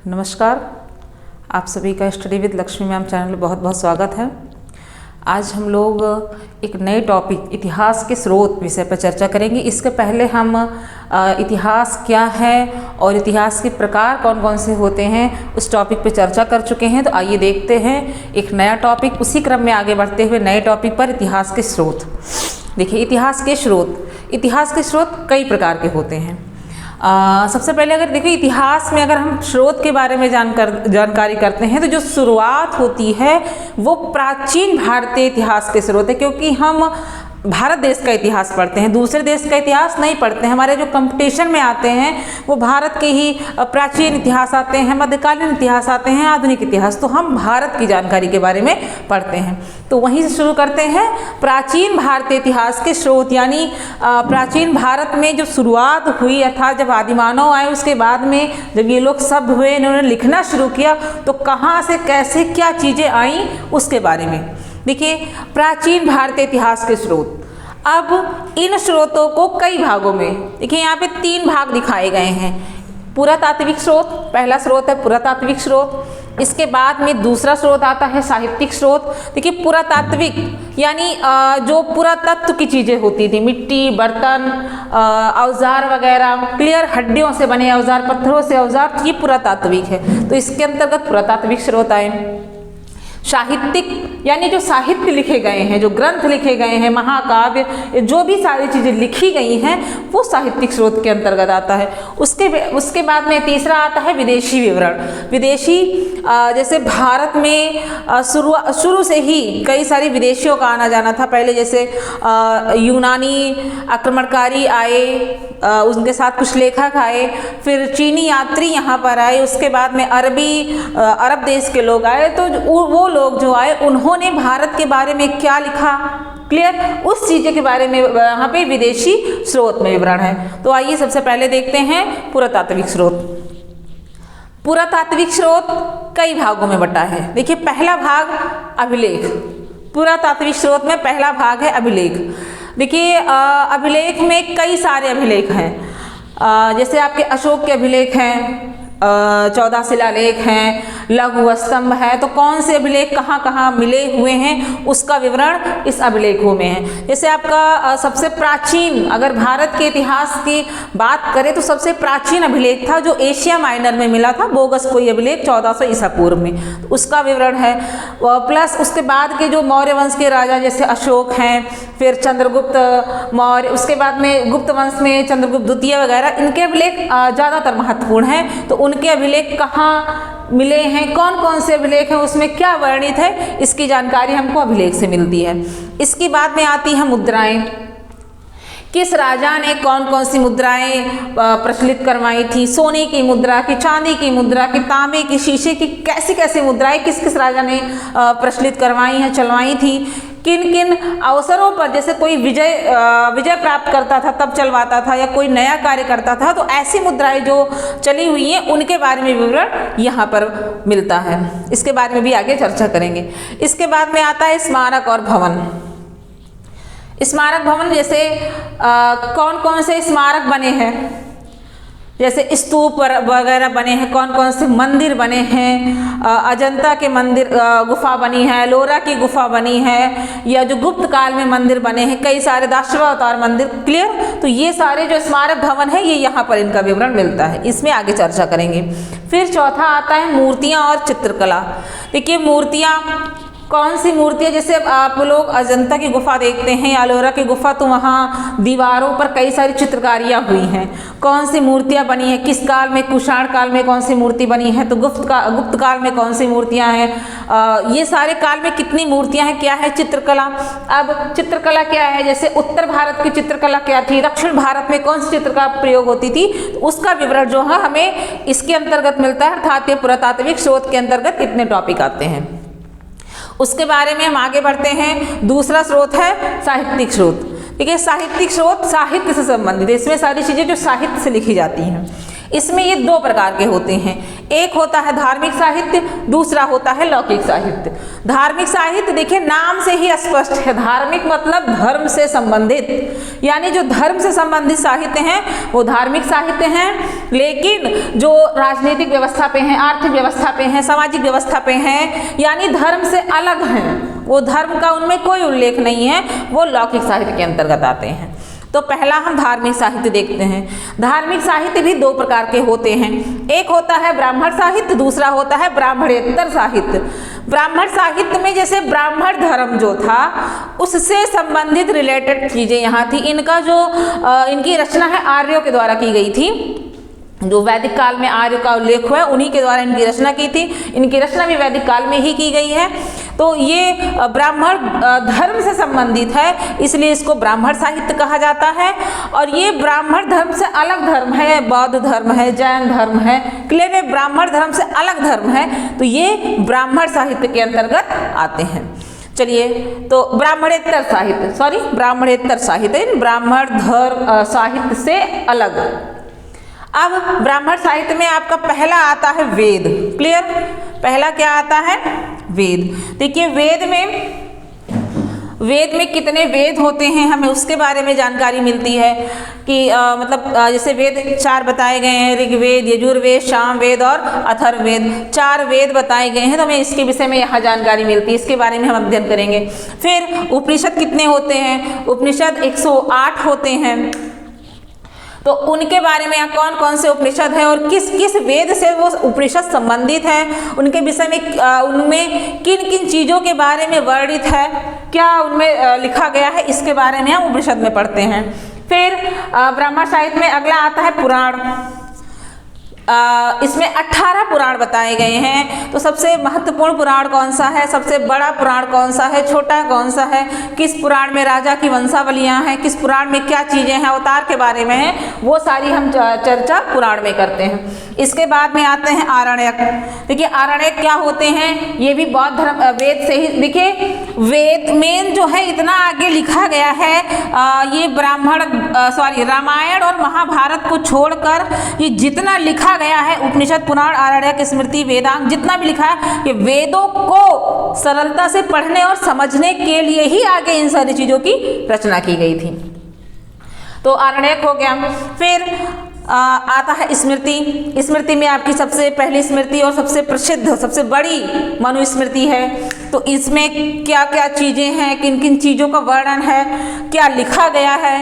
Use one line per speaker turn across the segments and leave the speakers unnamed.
नमस्कार, आप सभी का study with Lakshmi ma'am channel में बहुत बहुत स्वागत है। आज हम लोग एक नए टॉपिक इतिहास के स्रोत विषय पर चर्चा करेंगे। इसके पहले हम इतिहास क्या है और इतिहास के प्रकार कौन कौन से होते हैं उस टॉपिक पर चर्चा कर चुके हैं। तो आइए देखते हैं एक नया टॉपिक, उसी क्रम में आगे बढ़ते हुए नए टॉपिक पर इतिहास के स्रोत। देखिए, इतिहास के स्रोत कई प्रकार के होते हैं। सबसे पहले अगर देखिए इतिहास में अगर हम स्रोत के बारे में जानकारी करते हैं तो जो शुरुआत होती है वो प्राचीन भारतीय इतिहास के स्रोत है, क्योंकि हम भारत देश का इतिहास पढ़ते हैं, दूसरे देश का इतिहास नहीं पढ़ते हैं। हमारे जो कंपटीशन में आते हैं वो भारत के ही प्राचीन इतिहास आते हैं, मध्यकालीन इतिहास आते हैं, आधुनिक इतिहास। तो हम भारत की जानकारी के बारे में पढ़ते हैं। तो वहीं से शुरू करते हैं प्राचीन भारतीय इतिहास के स्रोत, यानी प्राचीन भारत में जो शुरुआत हुई अर्थात जब आदिमानव आए उसके बाद में जब ये लोग सब हुए, इन्होंने लिखना शुरू किया तो कहाँ से कैसे क्या चीज़ें आई उसके बारे में। देखिए, प्राचीन भारतीय इतिहास के स्रोत। अब इन स्रोतों को कई भागों में, देखिए यहाँ पे 3 भाग दिखाए गए हैं। पुरातात्विक स्रोत, पहला स्रोत है पुरातात्विक स्रोत। इसके बाद में दूसरा स्रोत आता है साहित्यिक स्रोत। देखिए, पुरातात्विक यानी जो पुरातत्व की चीज़ें होती थी, मिट्टी, बर्तन, औजार वगैरह, क्लियर, हड्डियों से बने औजार, पत्थरों से औजार, ये पुरातात्विक है। तो इसके अंतर्गत पुरातात्विक स्रोत आए। साहित्यिक यानी जो साहित्य लिखे गए हैं, जो ग्रंथ लिखे गए हैं, महाकाव्य, जो भी सारी चीज़ें लिखी गई हैं वो साहित्यिक स्रोत के अंतर्गत आता है। उसके बाद में तीसरा आता है विदेशी विवरण। विदेशी जैसे भारत में शुरू से ही कई सारी विदेशियों का आना जाना था। पहले जैसे यूनानी आक्रमणकारी आए, उनके साथ कुछ लेखक आए, फिर चीनी यात्री यहाँ पर आए, उसके बाद में अरब देश के लोग आए। तो वो लोग जो आए उन्होंने भारत के बारे में क्या लिखा, क्लियर, उस चीज़ के बारे में यहाँ पे विदेशी स्रोत में विवरण है। तो आइए सबसे पहले देखते हैं पुरातात्विक स्रोत। पुरातात्विक स्रोत कई भागों में बटा है। देखिए, पहला भाग अभिलेख। पुरातात्विक स्रोत में पहला भाग है अभिलेख। देखिए, अभिलेख में कई सारे अभिलेख हैं। जैसे आपके अशोक के अभिलेख हैं, 14 शिलालेख हैं, लघु स्तंभ है। तो कौन से अभिलेख कहाँ कहाँ मिले हुए हैं उसका विवरण इस अभिलेखों में है। जैसे आपका सबसे प्राचीन, अगर भारत के इतिहास की बात करें तो सबसे प्राचीन अभिलेख था जो एशिया माइनर में मिला था, बोगस कोई अभिलेख 1400 ईसा पूर्व में, तो उसका विवरण है। प्लस उसके बाद के जो मौर्य वंश के राजा जैसे अशोक हैं, फिर चंद्रगुप्त मौर्य, उसके बाद में गुप्त वंश में चंद्रगुप्त द्वितीय वगैरह, इनके अभिलेख ज़्यादातर महत्वपूर्ण हैं। तो उनके अभिलेख कहाँ मिले हैं, कौन कौन से अभिलेख हैं, उसमें क्या वर्णित है, इसकी जानकारी हमको अभिलेख से मिलती है। इसके बाद में आती है मुद्राएं। किस राजा ने कौन कौन सी मुद्राएं प्रचलित करवाई थी, सोने की मुद्रा की, चांदी की मुद्रा की, तांबे की, शीशे की, कैसी कैसी मुद्राएं किस किस राजा ने प्रचलित करवाई हैं, चलवाई थी, किन किन अवसरों पर, जैसे कोई विजय प्राप्त करता था तब चलवाता था, या कोई नया कार्य करता था, तो ऐसी मुद्राएं जो चली हुई हैं उनके बारे में विवरण यहाँ पर मिलता है। इसके बारे में भी आगे चर्चा करेंगे। इसके बाद में आता है स्मारक और भवन। स्मारक भवन जैसे कौन कौन से स्मारक बने हैं, जैसे स्तूप वगैरह बने हैं, कौन कौन से मंदिर बने हैं, अजंता के मंदिर गुफा बनी है, एलोरा की गुफा बनी है, या जो गुप्त काल में मंदिर बने हैं, कई सारे दशावतार मंदिर, क्लियर। तो ये सारे जो स्मारक भवन है ये यहाँ पर इनका विवरण मिलता है, इसमें आगे चर्चा करेंगे। फिर चौथा आता है मूर्तियाँ और चित्रकला। देखिए, मूर्तियाँ कौन सी मूर्तियाँ, जैसे आप लोग अजंता की गुफा देखते हैं या एलोरा की गुफा, तो वहाँ दीवारों पर कई सारी चित्रकारियाँ हुई हैं। कौन सी मूर्तियाँ बनी हैं, किस काल में, कुषाण काल में कौन सी मूर्ति बनी है, तो गुप्त काल में कौन सी मूर्तियाँ हैं, ये सारे काल में कितनी मूर्तियाँ हैं, क्या है चित्रकला। अब चित्रकला क्या है, जैसे उत्तर भारत की चित्रकला क्या थी, दक्षिण भारत में कौन सी चित्रकला प्रयोग होती थी, तो उसका विवरण जो है हमें इसके अंतर्गत मिलता है। अर्थात ये पुरातात्विक स्रोत के अंतर्गत कितने टॉपिक आते हैं उसके बारे में हम आगे बढ़ते हैं। दूसरा स्रोत है साहित्यिक स्रोत। देखिए, साहित्यिक स्रोत साहित्य से संबंधित, इसमें सारी चीज़ें जो साहित्य से लिखी जाती हैं। इसमें ये 2 प्रकार के होते हैं, एक होता है धार्मिक साहित्य, दूसरा होता है लौकिक साहित्य। धार्मिक साहित्य देखिए नाम से ही स्पष्ट है, धार्मिक मतलब धर्म से संबंधित, यानी जो धर्म से संबंधित साहित्य हैं वो धार्मिक साहित्य हैं। लेकिन जो राजनीतिक व्यवस्था पे हैं, आर्थिक व्यवस्था पे हैं, सामाजिक व्यवस्था पे हैं, यानी धर्म से अलग हैं, वो धर्म का उनमें कोई उल्लेख नहीं है, वो लौकिक साहित्य के अंतर्गत आते हैं। तो पहला हम धार्मिक साहित्य देखते हैं। धार्मिक साहित्य भी दो प्रकार के होते हैं, एक होता है ब्राह्मण साहित्य, दूसरा होता है ब्राह्मणेतर साहित्य। ब्राह्मण साहित्य में जैसे ब्राह्मण धर्म जो था उससे संबंधित रिलेटेड चीजें यहाँ थी। इनका जो इनकी रचना है आर्यों के द्वारा की गई थी, जो वैदिक काल में आर्य का उल्लेख हुआ है उन्हीं के द्वारा इनकी रचना की थी, इनकी रचना भी वैदिक काल में ही की गई है। तो ये ब्राह्मण धर्म से संबंधित है, इसलिए इसको ब्राह्मण साहित्य कहा जाता है। और ये ब्राह्मण धर्म से अलग धर्म है, बौद्ध धर्म है, जैन धर्म है, क्लियर है, ब्राह्मण धर्म से अलग धर्म है, तो ये ब्राह्मण साहित्य के अंतर्गत आते हैं। चलिए, तो ब्राह्मणेतर साहित्य ब्राह्मण धर्म साहित्य से अलग। अब ब्राह्मण साहित्य में आपका पहला आता है वेद, क्लियर, पहला क्या आता है, वेद। देखिए वेद में कितने वेद होते हैं हमें उसके बारे में जानकारी मिलती है कि मतलब जैसे वेद 4 बताए गए हैं, ऋग्वेद, यजुर्वेद, सामवेद और अथर्ववेद, 4 वेद बताए गए हैं। तो हमें इसके विषय में यहाँ जानकारी मिलती है, इसके बारे में हम अध्ययन करेंगे। फिर उपनिषद कितने होते हैं, उपनिषद 108 होते हैं। तो उनके बारे में कौन कौन से उपनिषद हैं और किस किस वेद से वो उपनिषद संबंधित हैं, उनके विषय में उनमें किन किन चीज़ों के बारे में वर्णित है, क्या उनमें लिखा गया है, इसके बारे में हम उपनिषद में पढ़ते हैं। फिर ब्राह्मण साहित्य में अगला आता है पुराण। इसमें 18 पुराण बताए गए हैं। तो सबसे महत्वपूर्ण पुराण कौन सा है, सबसे बड़ा पुराण कौन सा है, छोटा कौन सा है, किस पुराण में राजा की वंशावलियां हैं, किस पुराण में क्या चीज़ें हैं, अवतार के बारे में है, वो सारी हम चर्चा पुराण में करते हैं। इसके बाद में आते हैं आरण्यक। देखिए आरण्यक क्या होते हैं, ये भी बौद्ध धर्म वेद से ही, देखिए वेद में जो है इतना आगे लिखा गया है, ये रामायण और महाभारत को छोड़कर ये जितना लिखा गया है, उपनिषद, पुराण, आरण्यक, स्मृति, वेदांग, जितना भी लिखा है, ये वेदों को सरलता से पढ़ने और समझने के लिए ही आगे इन सारी चीज़ों की रचना की गई थी। तो आरण्यक हो गया। फिर आता है स्मृति। स्मृति में आपकी सबसे पहली स्मृति और सबसे प्रसिद्ध, सबसे बड़ी मनुस्मृति है। तो इसमें क्या क्या चीज़ें हैं, किन किन चीज़ों का वर्णन है, क्या लिखा गया है,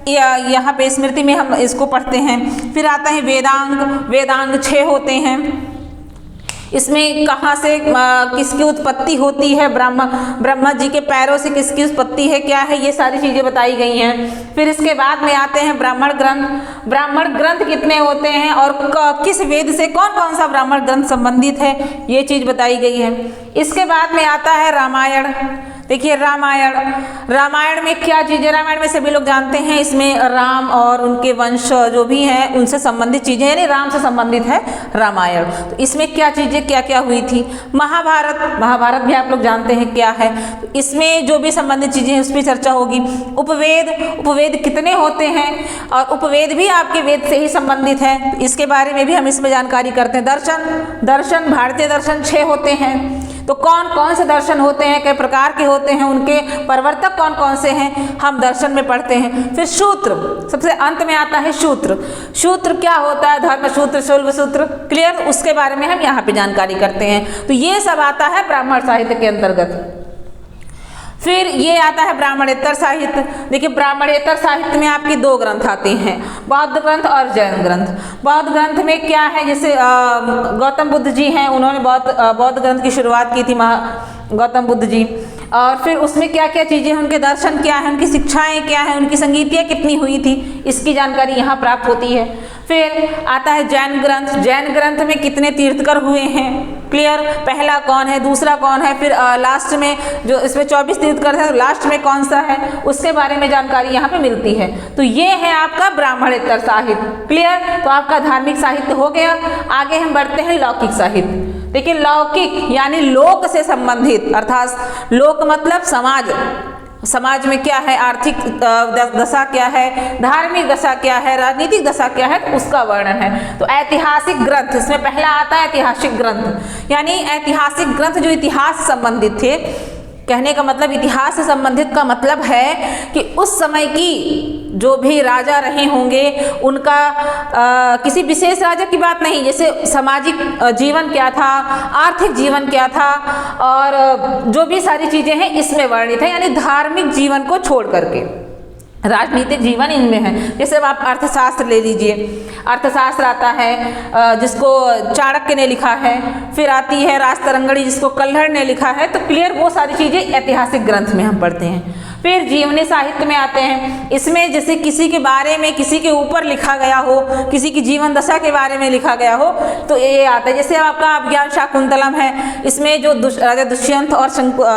यहाँ पे स्मृति में हम इसको पढ़ते हैं। फिर आता है वेदांग। वेदांग 6 होते हैं। इसमें कहाँ से किसकी उत्पत्ति होती है, ब्रह्मा जी के पैरों से किसकी उत्पत्ति है, क्या है, ये सारी चीज़ें बताई गई हैं। फिर इसके बाद में आते हैं ब्राह्मण ग्रंथ। ब्राह्मण ग्रंथ कितने होते हैं और किस वेद से कौन कौन सा ब्राह्मण ग्रंथ संबंधित है, ये चीज़ बताई गई है। इसके बाद में आता है रामायण। देखिए रामायण में क्या चीज़ें, रामायण में सभी लोग जानते हैं, इसमें राम और उनके वंश जो भी हैं उनसे संबंधित चीज़ें, यानी राम से संबंधित है रामायण। तो इसमें क्या चीज़ें क्या क्या हुई थी। महाभारत भी आप लोग जानते हैं क्या है, तो इसमें जो भी संबंधित चीज़ें हैं उस पर चर्चा होगी। उपवेद कितने होते हैं और उपवेद भी आपके वेद से ही संबंधित है, तो इसके बारे में भी हम इसमें जानकारी करते हैं। दर्शन भारतीय दर्शन 6 होते हैं। तो कौन कौन से दर्शन होते हैं, कई प्रकार के होते हैं, उनके प्रवर्तक कौन कौन से हैं, हम दर्शन में पढ़ते हैं। फिर सूत्र, सबसे अंत में आता है सूत्र क्या होता है, धर्म सूत्र, शैव सूत्र, क्लियर, उसके बारे में हम यहाँ पे जानकारी करते हैं। तो ये सब आता है ब्राह्मण साहित्य के अंतर्गत। फिर ये आता है ब्राह्मणेतर साहित्य। देखिए ब्राह्मणेतर साहित्य में आपके 2 ग्रंथ आते हैं, बौद्ध ग्रंथ और जैन ग्रंथ। बौद्ध ग्रंथ में क्या है, जैसे गौतम बुद्ध जी हैं, उन्होंने बौद्ध ग्रंथ की शुरुआत की थी गौतम बुद्ध जी। और फिर उसमें क्या क्या चीज़ें हैं, उनके दर्शन क्या हैं, उनकी शिक्षाएं क्या हैं, उनकी संगीतियाँ कितनी हुई थी, इसकी जानकारी यहाँ प्राप्त होती है। फिर आता है जैन ग्रंथ में कितने तीर्थकर हुए हैं, क्लियर, पहला कौन है, दूसरा कौन है, फिर लास्ट में जो इसमें 24 तीर्थकर है, लास्ट में कौन सा है, उसके बारे में जानकारी यहाँ पे मिलती है। तो ये है आपका ब्राह्मणेतर साहित्य, क्लियर। तो आपका धार्मिक साहित्य हो गया। आगे हम बढ़ते हैं लौकिक साहित्य। देखिए लौकिक यानी लोक से संबंधित, अर्थात लोक मतलब समाज, समाज में क्या है, आर्थिक दशा क्या है, धार्मिक दशा क्या है, राजनीतिक दशा क्या है, तो उसका वर्णन है। तो ऐतिहासिक ग्रंथ, इसमें पहला आता है ऐतिहासिक ग्रंथ, यानी ऐतिहासिक ग्रंथ जो इतिहास से संबंधित थे। कहने का मतलब इतिहास से संबंधित का मतलब है कि उस समय की जो भी राजा रहे होंगे उनका किसी विशेष राजा की बात नहीं, जैसे सामाजिक जीवन क्या था, आर्थिक जीवन क्या था, और जो भी सारी चीज़ें हैं इसमें वर्णित है, यानी धार्मिक जीवन को छोड़ करके राजनीतिक जीवन इनमें है। जैसे अब आप अर्थशास्त्र ले लीजिए, अर्थशास्त्र आता है जिसको चाणक्य ने लिखा है, फिर आती है राजतरंगिणी जिसको कल्हड़ ने लिखा है। तो क्लियर वो सारी चीज़ें ऐतिहासिक ग्रंथ में हम पढ़ते हैं। फिर जीवनी साहित्य में आते हैं, इसमें जैसे किसी के बारे में, किसी के ऊपर लिखा गया हो, किसी की जीवन दशा के बारे में लिखा गया हो, तो ये आता है। जैसे आपका अभिज्ञान शाकुंतलम है, इसमें जो राजा दुष्यंत और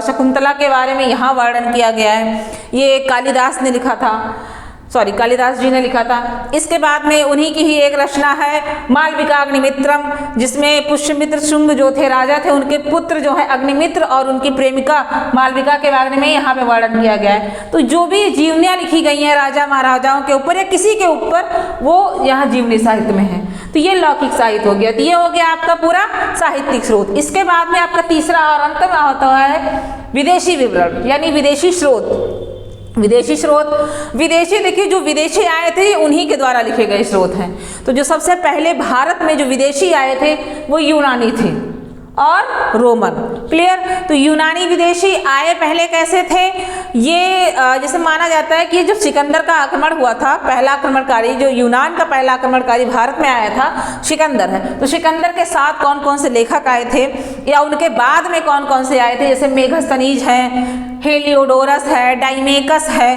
शकुंतला के बारे में यहाँ वर्णन किया गया है, ये कालिदास ने लिखा था, कालिदास जी ने लिखा था। इसके बाद में उन्हीं की ही एक रचना है मालविका अग्निमित्रम, जिसमें पुष्यमित्र शुंग जो थे राजा थे, उनके पुत्र जो है अग्निमित्र और उनकी प्रेमिका मालविका के बारे में यहाँ पे वर्णन किया गया है। तो जो भी जीवनियाँ लिखी गई हैं राजा महाराजाओं के ऊपर या किसी के ऊपर, वो यहाँ जीवनी साहित्य में है। तो ये लौकिक साहित्य हो गया। तो ये हो गया आपका पूरा साहित्यिक स्रोत। इसके बाद में आपका तीसरा और अंत में होता है विदेशी विवरण, यानी विदेशी स्रोत। विदेशी स्रोत, विदेशी देखिए जो विदेशी आए थे उन्हीं के द्वारा लिखे गए स्रोत हैं। तो जो सबसे पहले भारत में जो विदेशी आए थे वो यूनानी थे और रोमन। क्लियर। तो यूनानी विदेशी आए पहले कैसे थे, ये जैसे माना जाता है कि जो सिकंदर का आक्रमण हुआ था, पहला आक्रमणकारी जो यूनान का पहला आक्रमणकारी भारत में आया था सिकंदर है। तो सिकंदर के साथ कौन कौन से लेखक आए थे या उनके बाद में कौन कौन से आए थे, जैसे मेगस्थनीज है, हेलियोडोरस है, डाइमेकस है,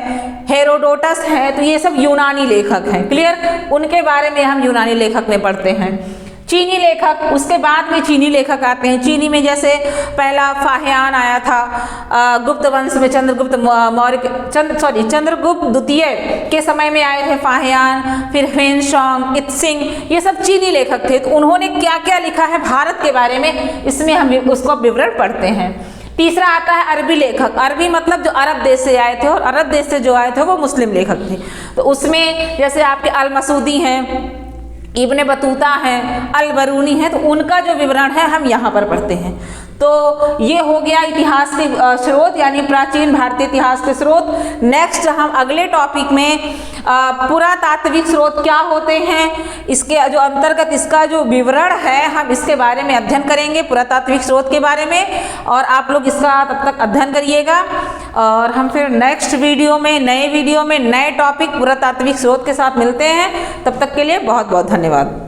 हेरोडोटस है। तो ये सब यूनानी लेखक हैं। क्लियर। उनके बारे में हम यूनानी लेखक में पढ़ते हैं। चीनी लेखक, उसके बाद में चीनी लेखक आते हैं। चीनी में जैसे पहला फाहियान आया था गुप्त वंश में, चंद्रगुप्त द्वितीय के समय में आए थे फाहियान, फिर ह्वेनसांग, इत्सिंग, ये सब चीनी लेखक थे। तो उन्होंने क्या क्या लिखा है भारत के बारे में, इसमें हम उसको विवरण पढ़ते हैं। तीसरा आता है अरबी लेखक। अरबी मतलब जो अरब देश से आए थे, और अरब देश से जो आए थे वो मुस्लिम लेखक थे। तो उसमें जैसे आपके अल मसूदी हैं, इब्ने बतूता हैं, अल बरूनी हैं, तो उनका जो विवरण है हम यहाँ पर पढ़ते हैं। तो ये हो गया इतिहास के स्रोत, यानी प्राचीन भारतीय इतिहास के स्रोत। नेक्स्ट हम अगले टॉपिक में पुरातात्विक स्रोत क्या होते हैं, इसके जो अंतर्गत इसका जो विवरण है हम इसके बारे में अध्ययन करेंगे, पुरातात्विक स्रोत के बारे में। और आप लोग इसका तब तक अध्ययन करिएगा, और हम फिर नेक्स्ट वीडियो में, नए वीडियो में नए टॉपिक पुरातात्विक स्रोत के साथ मिलते हैं। तब तक के लिए बहुत बहुत धन्यवाद।